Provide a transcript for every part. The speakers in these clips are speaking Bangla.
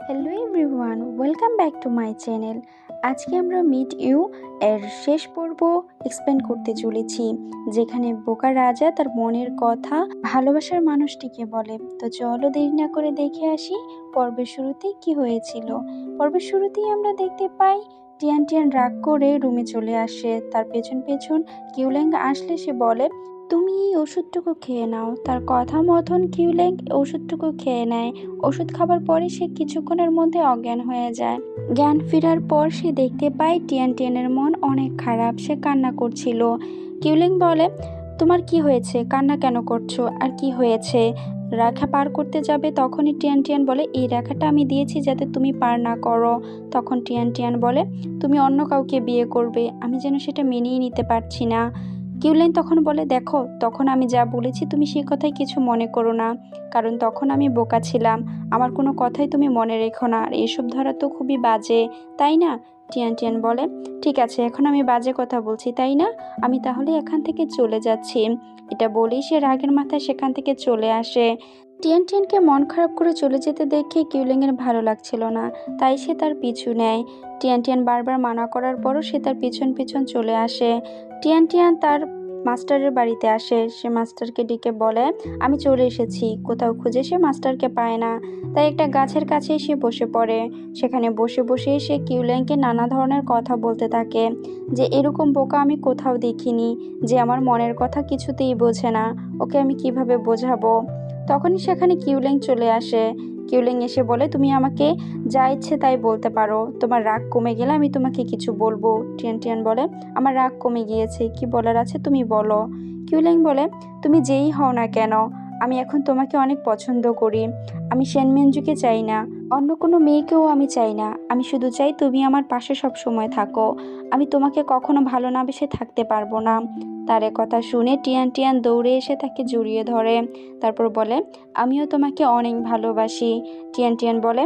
Hello everyone, welcome back to my channel. আজকে আমরা মিট ইউ এর শেষ পর্ব এক্সপ্লেন করতে চলেছি, যেখানে বোকা রাজা তার মনের কথা ভালোবাসার মানুষটিকে বলে। তো চলো দেরি না করে দেখে আসি পর্বের শুরুতে কি হয়েছিল। পর্বের শুরুতেই আমরা দেখতে পাই টিয়ান টিয়ান রাগ করে রুমে চলে আসে। তার পেছন পেছন কিউল্যাং আসলে সে বলে, তুমি এই ওষুধটুকু খেয়ে নাও। তার কথা মতন কিউল্যাং ওষুধটুকু খেয়ে নেয়। ওষুধ খাবার পরে সে কিছুক্ষণের মধ্যে অজ্ঞান হয়ে যায়। জ্ঞান ফেরার পর সে দেখতে পায় টিয়ান টিয়ানের মন অনেক খারাপ, সে কান্না করছিল। কিউলিং বলে, তোমার কি হয়েছে, কান্না কেন করছো, আর কি হয়েছে? রেখা পার করতে যাবে, তখনই টিয়ান টিয়ান বলে, এই রেখাটা আমি দিয়েছি যাতে তুমি পার না করো। তখন টিয়ান টিয়ান বলে, তুমি অন্য কাউকে বিয়ে করবে, আমি যেন সেটা মেনেই নিতে পারছি না। কিউলেন তখন বলে, দেখো, তখন আমি যা বলেছি তুমি সেই কথাই কিছু মনে করো না, কারণ তখন আমি বোকা ছিলাম। আমার কোনো কথাই তুমি মনে রেখো না, আর এসব ধরা তো খুবই বাজে, তাই না? টিয়ান টিয়ান বলে, ঠিক আছে, এখন আমি বাজে কথা বলছি তাই না? আমি তাহলে এখান থেকে চলে যাচ্ছি। এটা বলেই সে রাগের মাথায় সেখান থেকে চলে আসে। টিয়ান টিয়ানকে মন খারাপ করে চলে যেতে দেখে কিউলিংয়ের ভালো লাগছিল না, তাই সে তার পিছু নেয়। টিয়ান টিয়ান বারবার মানা করার পরও সে তার পিছন পিছন চলে আসে। টিয়ান টিয়ান তার মাস্টারের বাড়িতে আসে। সে মাস্টারকে ডেকে বলে, আমি চলে এসেছি। কোথাও খুঁজে সে মাস্টারকে পায় না, তাই একটা গাছের কাছেই সে বসে পড়ে। সেখানে বসে বসে সে কিউল্যাংকে নানা ধরনের কথা বলতে থাকে, যে এরকম বোকা আমি কোথাও দেখিনি, যে আমার মনের কথা কিছুতেই বোঝে না, ওকে আমি কিভাবে বোঝাবো। তখনই সেখানে কিউল্যাং চলে আসে। কিউল্যাং এসে বলে, তুমি আমাকে যা ইচ্ছে তাই বলতে পারো, তোমার রাগ কমে গেলে আমি তোমাকে কিছু বলবো। টিয়ান টিয়ান বলে, আমার রাগ কমে গিয়েছে, কি বলার আছে তুমি বলো। কিউল্যাং বলে, তুমি যেই হও না কেন, আমি এখন তোমাকে অনেক পছন্দ করি। আমি সেনমেনজুকে চাই না, অন্য কোনো মেয়েকেও আমি চাই না। আমি শুধু চাই তুমি আমার পাশে সব সময় থাকো। আমি তোমাকে কখনো ভালো না বেসে থাকতে পারবো না। তার কথা শুনে টিয়ান টিয়ান দৌড়ে এসে তাকে জড়িয়ে ধরে। তারপর বলে, আমিও তোমাকে অনেক ভালোবাসি। টিয়ান টিয়ান বলে,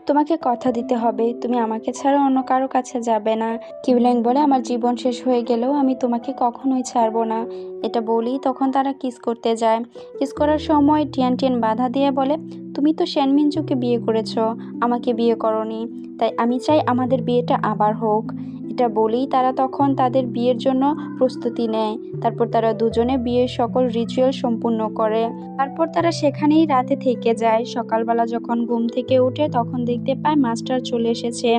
তোমাকে কথা দিতে হবে, তুমি আমাকে ছাড়া অন্য কারো কাছে যাবে না। কিউল্যাং বলে, আমার জীবন শেষ হয়ে গেলেও আমি তোমাকে কখনোই ছাড়বো না। এটা বলেই তখন তারা কিস করতে যায়। কিস করার সময় টিয়ান টিয়ান বাধা দিয়ে বলে, তুমি তো সেনমিনজুকে বিয়ে করেছো, আমাকে বিয়ে করনি, তাই আমি চাই আমাদের বিয়েটা আবার হোক। এটা বলেই তারা তখন তাদের বিয়ের জন্য প্রস্তুতি নেয়। তারপর তারা দুজনে বিয়ের সকল রিচুয়াল সম্পূর্ণ করে। তারপর তারা সেখানেই রাতে থেকে যায়। সকালবেলা যখন ঘুম থেকে উঠে তখন দেখতে পায় মাস্টার চলে এসেছে।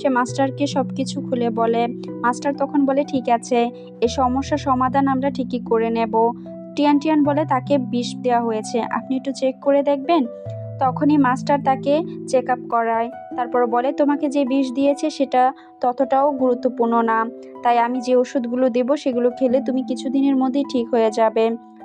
সে মাস্টারকে সবকিছু খুলে বলে। মাস্টার তখন বলে, ঠিক আছে, এই সমস্যার সমাধান আমরা ঠিকই করে নেব। টিয়ান টিয়ান বলে, তাকে বিষ দেওয়া হয়েছে, আপনি একটু চেক করে দেখবেন। তখনই মাস্টার তাকে চেক আপ করায়। তারপর বলে, তোমাকে যে বিষ দিয়েছে সেটা ততটাও গুরুত্বপূর্ণ না, তাই আমি যে ওষুধগুলো দেব সেগুলো খেলে তুমি কিছুদিনের মধ্যেই ঠিক হয়ে যাবে,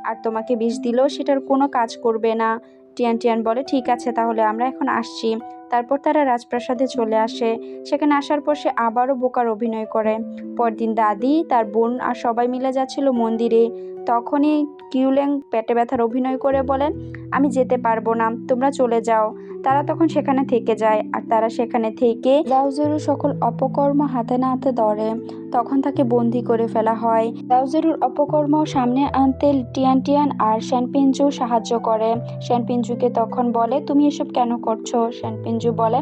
আর তোমাকে বিষ দিলেও সেটার কোনো কাজ করবে না। টিয়ান টিয়ান বলে, ঠিক আছে, তাহলে আমরা এখন আসছি। তারপর তারা রাজপ্রাসাদে চলে আসে। সেখানে আসার পর সে আবারও বোকার অভিনয় করে। পরদিন দাদি, তার বোন আর সবাই মিলে যাচ্ছিল মন্দিরে। তখনই কিউল্যাং পেটে ব্যথার অভিনয় করে বলে, আমি যেতে পারবো না, তোমরা চলে যাও। তারা তখন সেখানে থেকে যায়, আর তারা সেখানে থেকে জাওজেরু সকল অপকর্ম হাতে নাতে ধরে। তখন তাকে বন্দি করে ফেলা হয়। জাওজেরুর অপকর্ম সামনে আনতে টিয়ান টিয়ান আর শ্যানপিনজু সাহায্য করে। শ্যানপিনজুকে তখন বলে, তুমি এসব কেন করছো? শ্যানপিনজু বলে,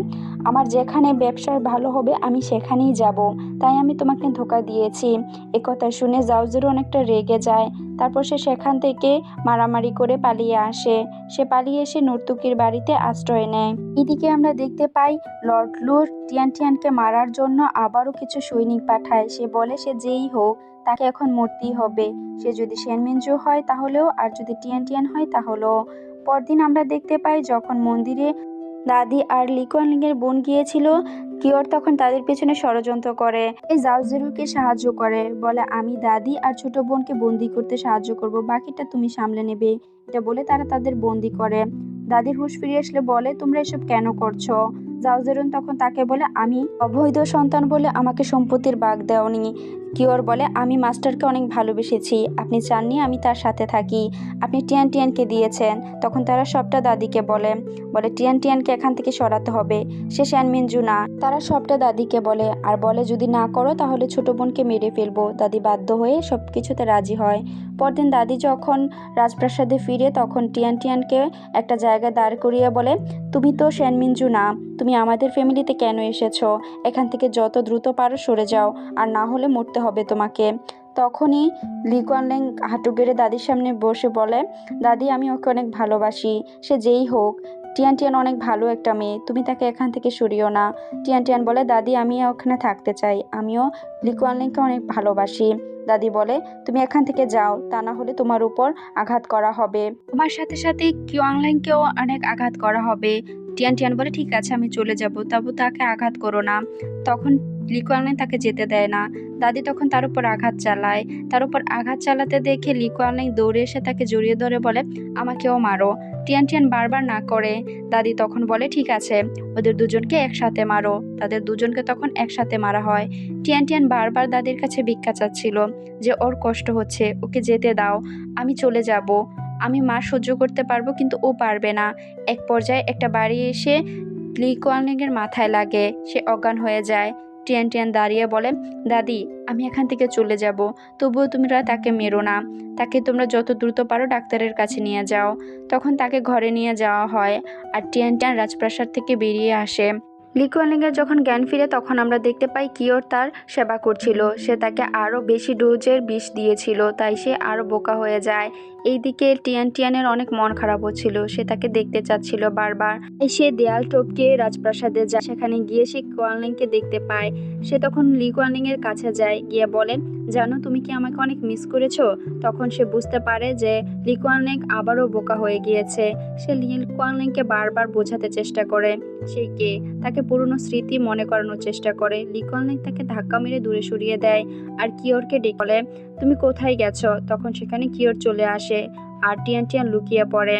আমার যেখানে ব্যবসার ভালো হবে আমি সেখানেই যাব, তাই আমি তোমাকে ধোঁকা দিয়েছি। একথা শুনে জাওজেরু অনেকটা রেগে যায়। তারপর সে সেখান থেকে মারামারি করে পালিয়ে আসে। সে পালিয়ে এসে নর্তুকির বাড়িতে আশ্রয় নেয়। এদিকে আমরা দেখতে পাই লর্ড লুর টিয়ান টিয়ানকে মারার জন্য আবারও কিছু সৈনিক পাঠায়। সে বলে, সে যেই হোক তাকে এখন মরতেই হবে, সে যদি সেনমিনজু হয় তাহলেও, আর যদি টিয়ান টিয়ান হয় তাহলেও। পরদিন আমরা দেখতে পাই যখন মন্দিরে দাদি আর লিকুয়ানলিংয়ের বোন গিয়েছিল, কিওর তখন তাদের পেছনে ষড়যন্ত্র করে। এই জাওজেরুকে সাহায্য করে, বলে, আমি দাদি আর ছোট বোনকে বন্দি করতে সাহায্য করব, বাকিটা তুমি সামলে নেবে। এটা বলে তারা তাদের বন্দি করে। দাদির হুঁশ ফিরে আসলে বলে, তোমরা এসব কেন করছো? জাওজেরুন তখন তাকে বলে, আমি অবৈধ সন্তান বলে আমাকে সম্পত্তির ভাগ দেওনি, কিওর বলে, আমি মাস্টারকে অনেক ভালোবেসেছি, আপনি চাননি আমি তার সাথে থাকি, আপনি টিয়ান টিয়ানকে দিয়েছেন। তখন তারা সবটা দাদিকে বলে টিয়ান টিয়ানকে এখান থেকে সরাতে হবে, সে শ্যানমিনজু না। তারা সবটা দাদিকে বলে আর বলে যদি না করো তাহলে ছোট বোনকে মেরে ফেলবো। দাদি বাধ্য হয়ে সব কিছুতে রাজি হয়। পরদিন দাদি যখন রাজপ্রাসাদে ফিরে তখন টিয়ান টিয়ানকে একটা জায়গায় দাঁড় করিয়ে বলে, তুমি তো শ্যানমিনজু না, তুমি আমাদের ফ্যামিলিতে কেন এসেছো? এখান থেকে যত দ্রুত পারো সরে যাও, আর না হলে মরতে হবে তোমাকে। তখনই লি কুয়ানলিং হাঁটু গেড়ে দাদির সামনে বসে বলে, দাদি আমি ওকে অনেক ভালোবাসি, সে যেই হোক। টিয়ান টিয়ান অনেক ভালো একটা মেয়ে, তুমি তাকে এখান থেকে সরিও না। টিয়ান টিয়ান বলে, দাদি আমি ওখানে থাকতে চাই, আমিও লি কুয়ানলিংকে অনেক ভালোবাসি। দাদি বলে, তুমি এখান থেকে যাও, তা না হলে তোমার উপর আঘাত করা হবে, তোমার সাথে সাথে কিওয়াংলিংকেও অনেক আঘাত করা হবে। টিয়ান টিয়ান বলে, ঠিক আছে আমি চলে যাব, তবু তাকে আঘাত করো না। তখন লি কুয়ানলিং তাকে যেতে দেয় না। দাদি তখন তার উপর আঘাত চালায়। তার উপর আঘাত চালাতে দেখে লি কুয়ানলিং দৌড়ে এসে তাকে জড়িয়ে ধরে বলে, আমাকেও মারো। টিয়ান টিয়ান বারবার না করে। দাদি তখন বলে, ঠিক আছে ওদের দুজনকে একসাথে মারো। তাদের দুজনকে তখন একসাথে মারা হয়। টিয়ান টিয়ান বারবার দাদির কাছে ভিক্ষা চাচ্ছিল যে ওর কষ্ট হচ্ছে, ওকে যেতে দাও, আমি চলে যাব, আমি মার সহ্য করতে পারবো, কিন্তু ও পারবে না। এক পর্যায়ে একটা বাড়ি এসে লি কুয়ানলিংয়ের মাথায় লাগে, সে অজ্ঞান হয়ে যায়। টিয়ান টিয়ান দাঁড়িয়ে বলে, দাদি আমি এখান থেকে চলে যাব, তবুও তোমরা তাকে মেরো না, তাকে তোমরা যত দ্রুত পারো ডাক্তারের কাছে নিয়ে যাও। তখন তাকে ঘরে নিয়ে যাওয়া হয় আর টিয়ান টিয়ান রাজপ্রাসাদ থেকে বেরিয়ে আসে। লি কুয়ানলিংয়ের যখন জ্ঞান ফিরে তখন আমরা দেখতে পাই কিওর তার সেবা করছিল, সে তাকে আরও বেশি ডোজের বিষ দিয়েছিল, তাই সে আরও বোকা হয়ে যায়। এইদিকে টিয়ান টিয়ানের অনেক মন খারাপ হচ্ছিল, সে তাকে দেখতে চাচ্ছিল বারবার। সে দেয়াল টপকে রাজপ্রাসাদে যায়, সেখানে গিয়ে সে কুয়ানলিংকে দেখতে পায়। সে তখন লি কুয়ানলিংয়ের কাছে যায়, গিয়ে বলে, জানো তুমি কি আমাকে অনেক মিস করেছো? তখন সে বুঝতে পারে যে লি কুয়ানলিং আবারও বোকা হয়ে গিয়েছে। সে লি কুয়ানলিংকে বারবার বোঝাতে চেষ্টা করে সে কে, তাকে পুরনো স্মৃতি মনে করানোর চেষ্টা করে। লি কুয়ানলিং তাকে ধাক্কা মেরে দূরে সরিয়ে দেয় আর কিওরকে ডেকে বলে, তুমি কোথায় গেছো? তখন সেখানে কিওর চলে আসে আর টিয়ান টিয়ান লুকিয়ে পড়ে।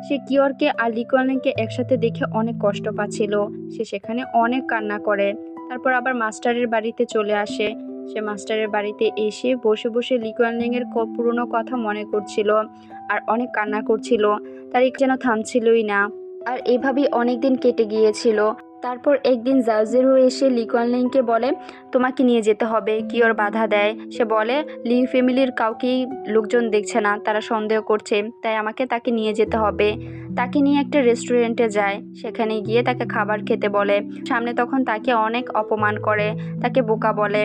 সে কিওরকে আর লি কুয়ানলিংকে একসাথে দেখে অনেক কষ্ট পাচ্ছিল, সে সেখানে অনেক কান্না করে। তারপর আবার মাস্টারের বাড়িতে চলে আসে। সে মাস্টারের বাড়িতে এসে বসে বসে লি কুয়ানলিংয়ের পুরনো কথা মনে করছিল আর অনেক কান্না করছিল, তার যেন থামছিলই না। আর এভাবেই অনেকদিন কেটে গিয়েছিল। তারপর একদিন জাওজিরু এসে লি কুয়ানলিংকে বলে, তোমাকে নিয়ে যেতে হবে। কিওর বাধা দেয়, সে বলে, লি ফ্যামিলির কাউকেই লোকজন দেখছে না, তারা সন্দেহ করছে, তাই আমাকে তাকে নিয়ে যেতে হবে। তাকে নিয়ে একটা রেস্টুরেন্টে যায়, সেখানে গিয়ে তাকে খাবার খেতে বলে। সামনে তখন তাকে অনেক অপমান করে, তাকে বোকা বলে।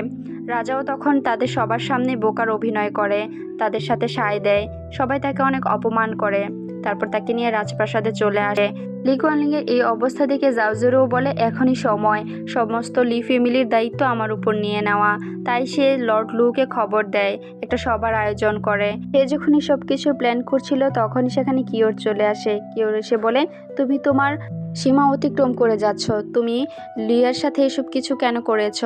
রাজাও তখন তাদের সবার সামনে বোকার অভিনয় করে, তাদের সাথে সায় দেয়, সবাই তাকে অনেক অপমান করে। তারপর তাকে নিয়ে রাজপ্রাসাদে চলে আসে। লি কুয়ানলিংয়ের এই অবস্থা দেখে জাওজিরুও বলে, এখনই সময় সমস্ত লি ফ্যামিলির দায়িত্ব আমার উপর নিয়ে নেওয়া। তাই সে লর্ড লুকে খবর দেয়, একটা সভার আয়োজন করে। সে যখনই সবকিছু প্ল্যান করছিল তখনই সেখানে কিওর চলে আসে। কিওর এসে বলে, তুমি তোমার সীমা অতিক্রম করে যাচ্ছ, তুমি লিয়ার সাথে এসব কিছু কেন করেছ?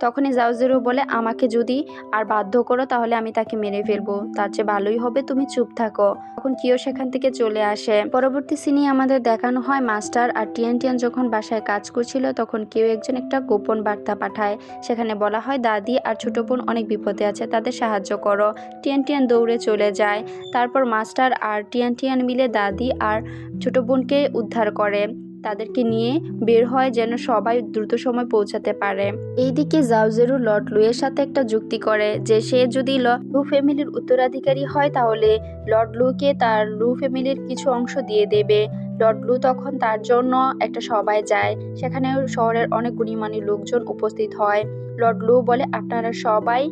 তখনই জাওজিরু বলে, আমাকে যদি আর বাধ্য করো তাহলে আমি তাকে মেরে ফেলবো, তার চেয়ে ভালোই হবে তুমি চুপ থাকো। তখন কিও সেখান থেকে চলে আসে। পরবর্তী সিনে আমাদের দেখানো হয় মাস্টার আর টিয়ান টিয়ান যখন বাসায় কাজ করছিল তখন কেউ একজন একটা গোপন বার্তা পাঠায়। সেখানে বলা হয়, দাদি আর ছোট বোন অনেক বিপদে আছে, তাদের সাহায্য করো। টিয়ান টিয়ান দৌড়ে চলে যায়। তারপর মাস্টার আর টিয়ান টিয়ান মিলে দাদি আর ছোট বোনকে উদ্ধার করে, তাদেরকে নিয়ে বের হয় যেন সবাই দ্রুত সময় পৌঁছাতে পারে। এইদিকে জাওজিরু লর্ড লুয়ের সাথে একটা যুক্তি করে যে সে যদি লু ফ্যামিলির উত্তরাধিকারী হয় তাহলে লর্ড লুকে তার লু ফ্যামিলির কিছু অংশ দিয়ে দেবে। লর্ড লু তখন তার জন্য একটা সভায় যায়, সেখানে শহরের অনেক গুণীমানী লোকজন উপস্থিত হয়। লর্ড লু বলে, আপনারা সবাই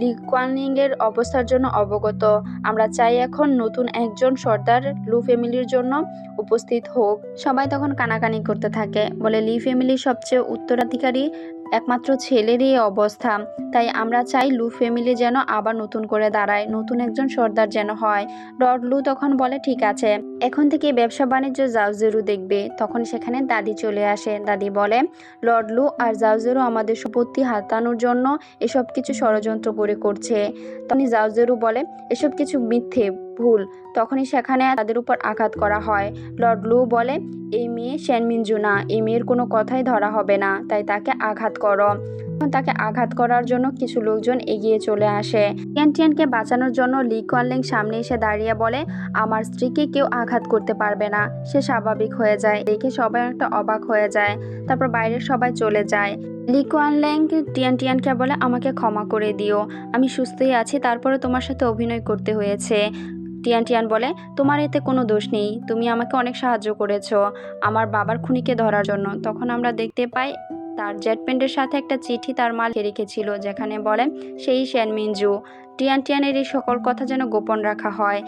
লি কুয়ানলিংয়ের অবস্থার জন্য অবগত, আমরা চাই এখন নতুন একজন সর্দার লু ফ্যামিলির জন্য উপস্থিত হোক। সবাই তখন কানাকানি করতে থাকে, বলে লি ফ্যামিলির সবচেয়ে উত্তরাধিকারী একমাত্র ছেলেরই অবস্থা, তাই আমরা চাই লু ফ্যামিলি যেন আবার নতুন করে দাঁড়ায়, নতুন একজন সর্দার যেন হয়। লর্ড লু তখন বলে, ঠিক আছে, এখন থেকে ব্যবসা বাণিজ্য জাওজিরু দেখবে। তখন সেখানে দাদি চলে আসে। দাদি বলে, লর্ড লু আর জাওজিরু আমাদের সম্পত্তি হাতানোর জন্য এসব কিছু ষড়যন্ত্র করে করছে। তখনই জাওজিরু বলে, এসব কিছু মিথ্যে, ভুল। তখনই সেখানে তাদের উপর আঘাত করা হয়। লর্ড লু বলে, এই মেয়ে শ্যানমিনজু না, এই মেয়ের কোনো কথাই ধরা হবে না, তাই তাকে আঘাত করো। তখন তাকে আঘাত করার জন্য কিছু লোকজন এগিয়ে চলে আসে। টিয়ান টিয়ানকে বাঁচানোর জন্য লি কুয়ানলিং সামনে এসে দাঁড়িয়ে বলে, আমার স্ত্রীকে কেউ আঘাত করতে পারবে না, সে স্বাভাবিক হয়ে যায়। দেখে সবাই একটা অবাক হয়ে যায়। তারপর বাইরের সবাই চলে যায়। লি কুয়ানলিং টিয়ান টিয়ানকে বলে, আমাকে ক্ষমা করে দিও, আমি সুস্থই আছি, তারপরে তোমার সাথে অভিনয় করতে হয়েছে। টিয়ান টিয়ান বলে, তোমার এতে কোনো দোষ নেই, তুমি আমাকে অনেক সাহায্য করেছো আমার বাবার খুনিকে ধরার জন্য। তখন আমরা দেখতে পাই তার জেট প্যান্টের সাথে একটা চিঠি তার মা লিখে রেখেছিল, যেখানে বলে সেই শ্যান মিনজু। টিয়ান টিয়ানের এই সকল কথা যেন গোপন রাখা হয়,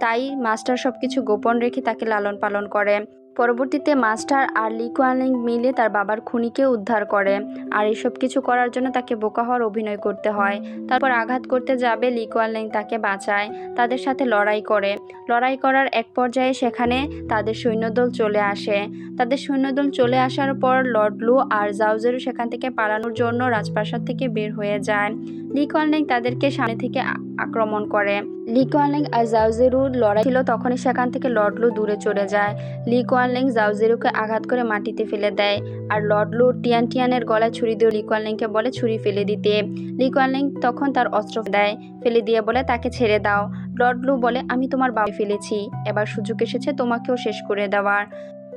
তাই মাস্টার সবকিছু গোপন রেখে তাকে লালন পালন করে। পরবর্তীতে মাস্টার আর লি কুয়ানলিং মিলে তার বাবার খুনিকে উদ্ধার করে, আর এসব কিছু করার জন্য তাকে বোকা হওয়ার অভিনয় করতে হয়। তারপর আঘাত করতে যাবে লি কুয়ানলিং তাকে বাঁচায়, তাদের সাথে লড়াই করে। লড়াই করার এক পর্যায়ে সেখানে তাদের সৈন্যদল চলে আসে। তাদের সৈন্যদল চলে আসার পর লর্ড লু আর জাওজেরু সেখান থেকে পালানোর জন্য রাজপ্রাসাদ থেকে বের হয়ে যায়। লি কুয়ানলিং তাদেরকে সামনে থেকে আক্রমণ করে। লি কুয়ানলিং আর জাওজেরুর লড়াই ছিল, তখনই সেখান থেকে লর্ড লু দূরে চলে যায়। লি কুয়ানলিং জাওজেরুকে আঘাত করে মাটিতে ফেলে দেয়, আর লর্ড লু টিয়ান টিয়ানের গলায় ছুরি দিয়ে লি কুয়ানলিংকে বলে ছুরি ফেলে দিতে। লি কুয়ানলিং তখন তার অস্ত্র দেয়, ফেলে দিয়ে বলে তাকে ছেড়ে দাও। লর্ড লু বলে, আমি তোমার বাবা ফেলেছি, এবার সুযোগ এসেছে তোমাকেও শেষ করে দেওয়ার।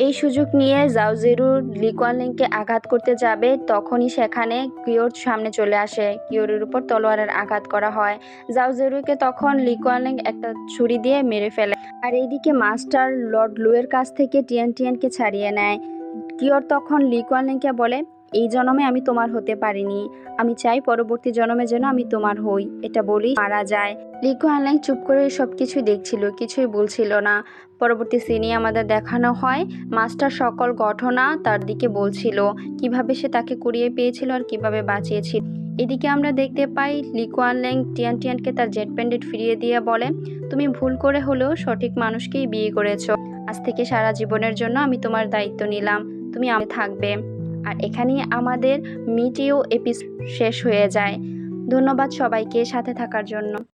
এই সুযোগ নিয়ে জাওজেরু লি কুয়ানলিংকে আঘাত করতে যাবে, তখনই সেখানে কিওর সামনে চলে আসে। কিওরের উপর তলোয়ারের আঘাত করা হয়। জাওজেরুকে তখন লি কুয়ানলিং একটা ছুরি দিয়ে মেরে ফেলে। আর এইদিকে মাস্টার লর্ড লুয়ের কাছ থেকে টিয়ান টিয়ানকে ছাড়িয়ে নেয়। কিওর তখন লি কুয়ানলিংকে বলে, এই জন্মে আমি তোমার হতে পারিনি, আমি চাই পরবর্তী জন্মে যেন আমি তোমার হই। এটা বলেই মারা যায়। লি কুয়ানলিং চুপ করে সবকিছু দেখছিল, কিছুই বলছিল না। পরবর্তী সিনে আমাদের দেখানো হয় মাস্টার সকল ঘটনা তার দিকে বলছিল, কিভাবে সে তাকে কুড়িয়ে পেয়েছিল আর কিভাবে বাঁচিয়েছিল। এদিকে আমরা দেখতে পাই লি কুয়ানলিং টিয়ান টিয়ানকে তার জেট প্যান্ডেট ফিরিয়ে দিয়ে বলে, তুমি ভুল করে হলেও সঠিক মানুষকেই বিয়ে করেছো, আজ থেকে সারা জীবনের জন্য আমি তোমার দায়িত্ব নিলাম, তুমি আমার থাকবে। আর এখানেই আমাদের মিট ইউ এপিসোড শেষ হয়ে যায়। ধন্যবাদ সবাইকে সাথে থাকার জন্য।